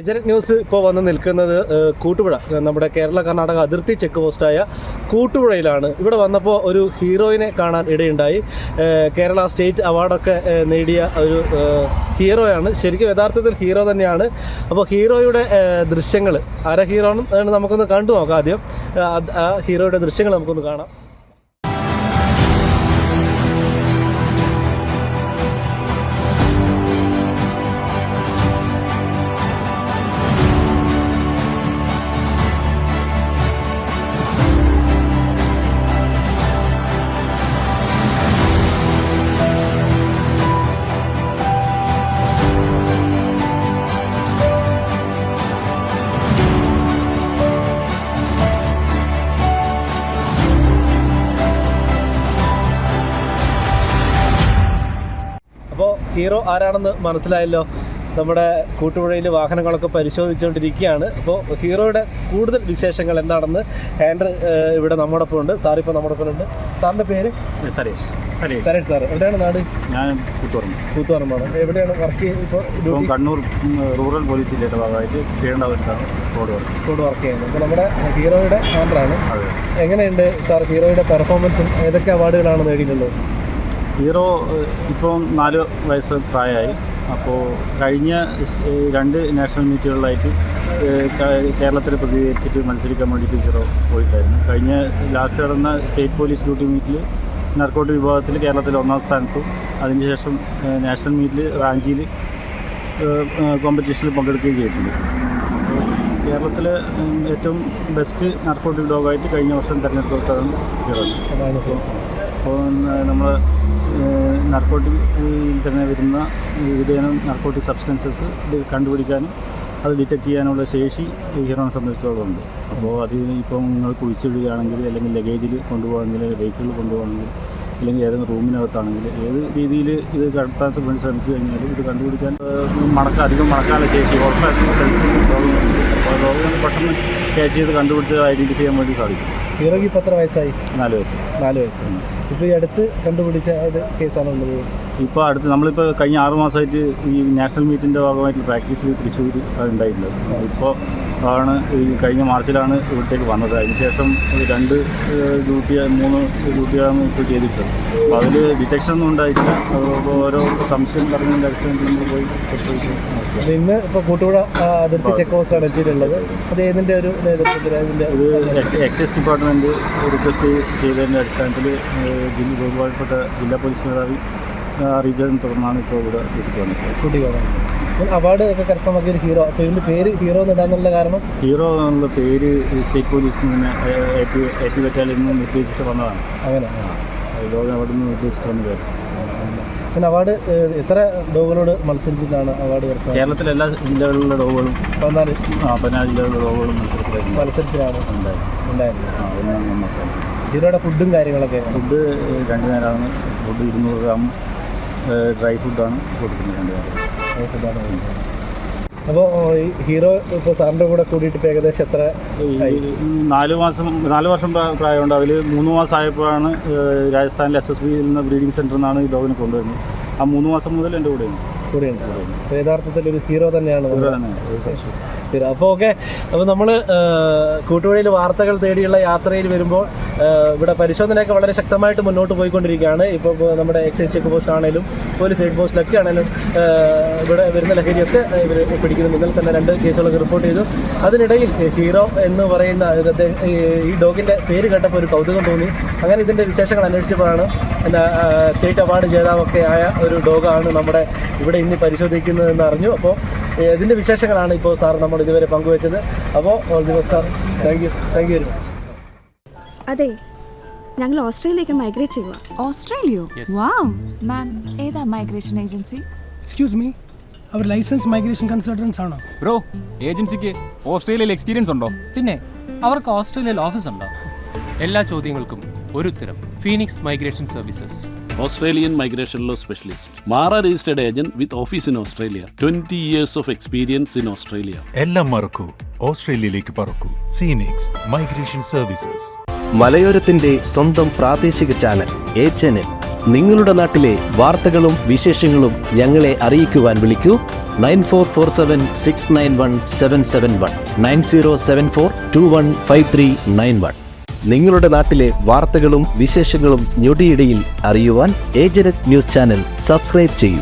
Agent news ഇപ്പോൾ വന്ന് നിൽക്കുന്നത് കൂട്ടുപുഴ, നമ്മുടെ കേരള കർണാടക അതിർത്തി ചെക്ക് പോസ്റ്റായ കൂട്ടുപുഴയിലാണ്. ഇവിടെ വന്നപ്പോൾ ഒരു ഹീറോയിനെ കാണാൻ ഇടയുണ്ടായി. കേരള സ്റ്റേറ്റ് അവാർഡൊക്കെ നേടിയ ഒരു ഹീറോയാണ്. ശരിക്കും യഥാർത്ഥത്തിൽ ഹീറോ തന്നെയാണ്. അപ്പോൾ ഹീറോയുടെ ദൃശ്യങ്ങൾ, ആരാ ഹീറോ എന്ന് നമുക്കൊന്ന് കണ്ടു നോക്കാം. ആദ്യം ആ ഹീറോയുടെ ദൃശ്യങ്ങൾ നമുക്കൊന്ന് കാണാം. അപ്പോൾ ഹീറോ ആരാണെന്ന് മനസ്സിലായല്ലോ. നമ്മുടെ കൂട്ടുപുഴയിൽ വാഹനങ്ങളൊക്കെ പരിശോധിച്ചുകൊണ്ടിരിക്കുകയാണ്. അപ്പോൾ ഹീറോയുടെ കൂടുതൽ വിശേഷങ്ങൾ എന്താണെന്ന് ഹാൻഡർ ഇവിടെ നമ്മോടൊപ്പം ഉണ്ട്. സാറിപ്പോൾ നമ്മോടൊപ്പം ഉണ്ട്. സാറിൻ്റെ പേര്? സരേഷ് സാർ. എവിടെയാണ് നാട്? ഞാൻ കൂത്തുപറമ്പാണ്. എവിടെയാണ് വർക്ക് ചെയ്യുന്നത്? ഇപ്പോൾ കണ്ണൂർ റൂറൽ പോലീസ് ജില്ലയുടെ ഭാഗമായിട്ട് ശ്രീകണ്ഠപുരത്താണ് സ്ക്വാഡ് വർക്ക് ചെയ്യുന്നത്. അപ്പോൾ നമ്മുടെ ഹീറോയുടെ ഹാൻഡറാണ്. എങ്ങനെയുണ്ട് സാർ ഹീറോയുടെ പെർഫോമൻസും? ഏതൊക്കെ അവാർഡുകളാണ് നേടിയിട്ടുള്ളത്? ഹീറോ ഇപ്പോൾ 4 വയസ്സ് പ്രായമായി. അപ്പോൾ കഴിഞ്ഞ 2 നാഷണൽ മീറ്റുകളിലായിട്ട് കേരളത്തിൽ പ്രതികരിച്ചിട്ട് മത്സരിക്കാൻ വേണ്ടിയിട്ട് ഹീറോ പോയിട്ടായിരുന്നു. കഴിഞ്ഞ ലാസ്റ്റ് നടന്ന സ്റ്റേറ്റ് പോലീസ് ഡ്യൂട്ടി മീറ്റിൽ നർക്കോട്ടിക് വിഭാഗത്തിൽ കേരളത്തിൽ 1ാം സ്ഥാനത്തും, അതിനുശേഷം നാഷണൽ മീറ്റിൽ റാഞ്ചിയിൽ കോമ്പറ്റീഷനിൽ പങ്കെടുക്കുകയും ചെയ്തിട്ടുണ്ട്. കേരളത്തിൽ ഏറ്റവും ബെസ്റ്റ് നർക്കോട്ടിക് ഡോഗായിട്ട് കഴിഞ്ഞ വർഷം തിരഞ്ഞെടുക്കപ്പെട്ടതാണ് ഹീറോ. അപ്പോൾ നമ്മൾ നർക്കോട്ടിക്കിൽ തന്നെ വരുന്ന വിവിധയിനം നർക്കോട്ടിക് സബ്സ്റ്റൻസസ് കണ്ടുപിടിക്കാനും അത് ഡിറ്റക്ട് ചെയ്യാനുള്ള ശേഷി ഹീറോനെ സംബന്ധിച്ചിടത്തോളം ഉണ്ട്. അപ്പോൾ അത് ഇപ്പം നിങ്ങൾ കുഴിച്ചിടുകയാണെങ്കിൽ, അല്ലെങ്കിൽ ലഗേജിൽ കൊണ്ടുപോകണമെങ്കിൽ, വെഹിക്കിളിൽ കൊണ്ടുപോകണമെങ്കിൽ, അല്ലെങ്കിൽ ഏതെങ്കിലും റൂമിനകത്താണെങ്കിൽ, ഏത് രീതിയിൽ ഇത് കടത്താൻ ശ്രമിച്ചു കഴിഞ്ഞാൽ ഇത് കണ്ടുപിടിക്കാൻ അധികം മണക്കാനുള്ള ശേഷി സെൻസ് രോഗങ്ങൾ പെട്ടെന്ന് ക്യാച്ച് ചെയ്ത് കണ്ടുപിടിച്ച് ഐഡൻറ്റിഫൈ ചെയ്യാൻ വേണ്ടി സാധിക്കും. ഹീറോയ്ക്ക് ഇപ്പോൾ എത്ര വയസ്സായി? 4 വയസ്സ്. ഇപ്പോൾ ഈ അടുത്ത് കണ്ടുപിടിച്ച കേസാണുള്ളത്. ഇപ്പോൾ അടുത്ത് നമ്മളിപ്പോൾ കഴിഞ്ഞ 6 മാസമായിട്ട് ഈ നാഷണൽ മീറ്റിൻ്റെ ഭാഗമായിട്ട് പ്രാക്ടീസിൽ തൃശ്ശൂർ ഉണ്ടായിട്ടുള്ളത്. ഇപ്പോൾ ആണ് ഈ കഴിഞ്ഞ മാർച്ചിലാണ് ഇവിടത്തേക്ക് വന്നത്. അതിനുശേഷം 2 3 ഡ്യൂട്ടിയാണ് ഇപ്പോൾ ചെയ്തിട്ടുള്ളത്. അപ്പോൾ അതിൽ ഡിറ്റക്ഷൻ ഒന്നും ഉണ്ടായിട്ടില്ല. ഓരോ സംശയം പറഞ്ഞതിൻ്റെ അടിസ്ഥാനത്തിൽ നമ്മൾ പോയി പരിശോധിച്ചു. ഇന്ന് ഇപ്പോൾ കൂട്ടുപുഴ അതിർത്തി ചെക്ക് പോസ്റ്റാണ് എത്തിയിട്ടുള്ളത്. അത് ഏതിൻ്റെ ഒരു നേതൃത്വത്തിൽ? അതിൻ്റെ ഇത് എക്സൈസ് ഡിപ്പാർട്ട്മെൻറ്റ് റിക്വസ്റ്റ് ചെയ്തതിൻ്റെ അടിസ്ഥാനത്തിൽ ബഹുമാനപ്പെട്ട ജില്ലാ പോലീസ് മേധാവി അറിയിച്ചതിനെ തുടർന്നാണ് ഇപ്പോൾ ഇവിടെ കുട്ടികൾ അവാർഡ് ഒക്കെ കരസ്ഥമാക്കിയ ഒരു ഹീറോ. അപ്പോൾ ഇതിൻ്റെ പേര് ഹീറോ എന്നിടാനുള്ള കാരണം? ഹീറോ എന്നുള്ള പേര് സ്റ്റേറ്റ് പോലീസിൽ നിന്ന് AP ബറ്റാലിയനിൽ നിന്ന് നിർദ്ദേശിച്ചിട്ട് വന്നതാണ്. അങ്ങനെ അവിടെ നിന്ന് നിർദ്ദേശിച്ചിട്ട് വന്ന പേര്. പിന്നെ അവാർഡ് എത്ര ഡോഗുകളോട് മത്സരിച്ചിട്ടാണ് അവാർഡ് കരസ്ഥമാക്കിയത്? കേരളത്തിലെ എല്ലാ ജില്ലകളിലെ ഡോഗുകളും 14 ജില്ലകളിലെ ഡോഗുകളും മത്സരത്തിലാണ് ഉണ്ടായിരുന്നത്. ഹീറോയുടെ ഫുഡും കാര്യങ്ങളൊക്കെ? ഫുഡ് 2 നേരമാണ്. ഫുഡ് 200 ഗ്രാം ഡ്രൈ ഫുഡാണ് കൊടുക്കുന്നത്. 2 നേരം. അപ്പോൾ ഈ ഹീറോ ഇപ്പോൾ സാറിൻ്റെ കൂടെ കൂടിയിട്ട് ഇപ്പോൾ ഏകദേശം എത്ര? 4 വർഷം പ്രായമുണ്ട്. അതിൽ 3 മാസം ആയപ്പോഴാണ് രാജസ്ഥാനിലെ SSBയിൽ നിന്ന് ബ്രീഡിംഗ് സെൻ്ററിൽ നിന്നാണ് ഈ ഡോഗിനെ കൊണ്ടുവരുന്നത്. ആ 3 മാസം മുതൽ എൻ്റെ കൂടെയുണ്ട്. അപ്പോൾ യഥാർത്ഥത്തിൽ ഒരു ഹീറോ തന്നെയാണ്. അപ്പോൾ ഓക്കെ. അപ്പോൾ നമ്മൾ കൂട്ടുപുഴയിൽ വാർത്തകൾ തേടിയുള്ള യാത്രയിൽ വരുമ്പോൾ ഇവിടെ പരിശോധനയൊക്കെ വളരെ ശക്തമായിട്ട് മുന്നോട്ട് പോയിക്കൊണ്ടിരിക്കുകയാണ്. ഇപ്പോൾ നമ്മുടെ എക്സൈസ് ചെക്ക് പോസ്റ്റ് ആണെങ്കിലും പോലീസ് ഹെഡ് പോസ്റ്റിലൊക്കെ ആണെങ്കിലും ഇവിടെ വരുന്ന ലഹരിയൊക്കെ ഇവർ പിടിക്കുന്നു. ഇന്നലെ തന്നെ 2 കേസുകളൊക്കെ റിപ്പോർട്ട് ചെയ്തു. അതിനിടയിൽ ഹീറോ എന്ന് പറയുന്ന ഈ ഡോഗിൻ്റെ പേര് കേട്ടപ്പോൾ ഒരു കൗതുകം തോന്നി. അങ്ങനെ ഇതിൻ്റെ വിശേഷങ്ങൾ അന്വേഷിച്ചപ്പോഴാണ് സ്റ്റേറ്റ് അവാർഡ് ജേതാവൊക്കെ ആയ ഒരു ഡോഗാണ് നമ്മുടെ ഇവിടെ ഇന്ന് പരിശോധിക്കുന്നതെന്ന് അറിഞ്ഞു. അപ്പോൾ ഇതിൻ്റെ വിശേഷങ്ങളാണ് ഇപ്പോൾ സാർ നമ്മൾ ഇതുവരെ പങ്കുവെച്ചത്. അപ്പോൾ all the best sir. Thank you very much. അതെ, ഞങ്ങൾ ഓസ്ട്രേലിയയിലേക്ക് മൈഗ്രേറ്റ് ചെയ്യുക. ഓസ്ട്രേലിയോ? വാവ്. മാം, ഏതാ മൈഗ്രേഷൻ ഏജൻസി? എക്സ്ക്യൂസ് മീ, അവർ ലൈസൻസ് മൈഗ്രേഷൻ കൺസൾട്ടൻസ് ആണോ? ബ്രോ, ഏജൻസിക്ക് ഓസ്ട്രേലിയയിൽ എക്സ്പീരിയൻസ് ഉണ്ടോ? പിന്നെ അവർക്ക് ഓസ്ട്രേലിയയിൽ ഓഫീസ് ഉണ്ടോ? എല്ലാ ചോദ്യങ്ങൾക്കും ഒരു ഉത്തരം. Phoenix migration services. Australian Migration Law Specialist. Mara registered agent with office in Australia. 20 years of experience in Australia. എല്ലാം മറക്കൂ, ഓസ്ട്രേലിയയിലേക്ക് പറക്കൂ. Phoenix migration services. മലയോരത്തിന്റെ സ്വന്തം പ്രാദേശിക ചാനൽ HNN നിങ്ങളുടെ നാട്ടിലെ വാർത്തകളും വിശേഷങ്ങളും ഞങ്ങളെ അറിയിക്കുവാൻ വിളിക്കൂ 9447691771 9074215391. നിങ്ങളുടെ നാട്ടിലെ വാർത്തകളും വിശേഷങ്ങളും ഞൊടിയിടയിൽ അറിയുവാൻ ഏജനറ്റ് ന്യൂസ് ചാനൽ സബ്സ്ക്രൈബ് ചെയ്യൂ.